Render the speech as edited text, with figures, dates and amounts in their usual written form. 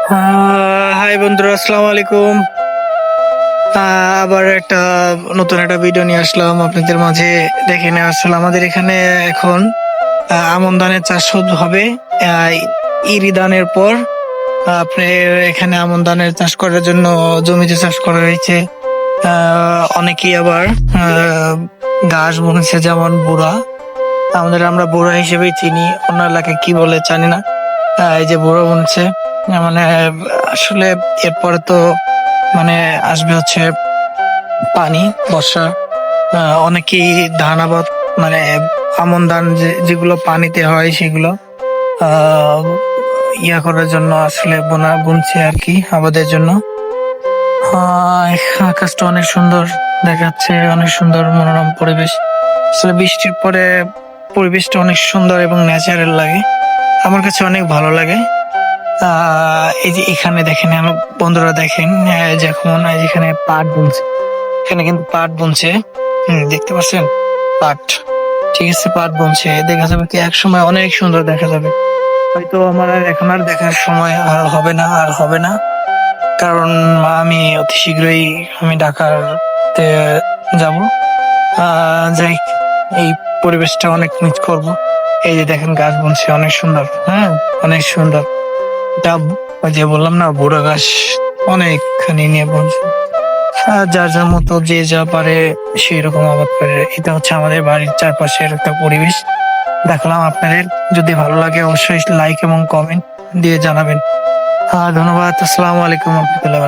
High বন্ধুরা, আসসালামু আলাইকুম। আবার একটা নতুন একটা ভিডিও নিয়ে আসলাম আপনাদের মাঝে। দেখেন, আসলে আমাদের এখানে এখন আমন ধানের চাষ শুরু হবে। আহ, ইরি ধানের পর আপনার এখানে আমন ধানের চাষ করার জন্য জমিতে চাষ করা হয়েছে। অনেকেই আবার ঘাস বুনেছে, যেমন বুড়া। আমরা বুড়া হিসেবেই চিনি, অন্য এলাকায় কি বলে জানি না। এই যে বুড়ো বুনছে, মানে আসলে এরপরে তো মানে আসবে হচ্ছে পানি, বর্ষা। অনেকেই ধান আবাদ, মানে আমন ধান যেগুলো পানিতে হয় সেগুলো আহ করার জন্য আসলে বুনছে আর কি, আবাদের জন্য। আকাশটা অনেক সুন্দর দেখাচ্ছে, অনেক সুন্দর মনোরম পরিবেশ। আসলে বৃষ্টির পরে পরিবেশটা অনেক সুন্দর এবং ন্যাচারাল লাগে, আমার কাছে অনেক ভালো লাগে। এই যে এখানে দেখেন, আমার বন্ধুরা দেখেন, যখন এখানে পাট বুনছে, এখানে কিন্তু পাট বুনছে। দেখতে পাচ্ছেন পাট? ঠিক আছে, পাট বুনছে, দেখা যাবে কি এক সময় অনেক সুন্দর দেখা যাবে। হয়তো আমার এখন আর দেখার সময় আর হবে না, কারণ আমি অতি শীঘ্রই আমি ঢাকাতে যাব। যাই, এই পরিবেশটা অনেক মিস করব। এই যে দেখেন গাছ বুনছে, অনেক সুন্দর, হ্যাঁ, অনেক সুন্দর। এটা ওই যে বললাম না, বুড়ো ঘাস অনেকখানি নিয়ে বুনছে। যার যার মতো যে যা পারে সেই রকম আবাদ করে। এটা হচ্ছে আমাদের বাড়ির চারপাশের একটা পরিবেশ দেখলাম আপনাদের। যদি ভালো লাগে অবশ্যই লাইক এবং কমেন্ট দিয়ে জানাবেন। ধন্যবাদ। আসসালামু আলাইকুম রহমতুল্লাহ।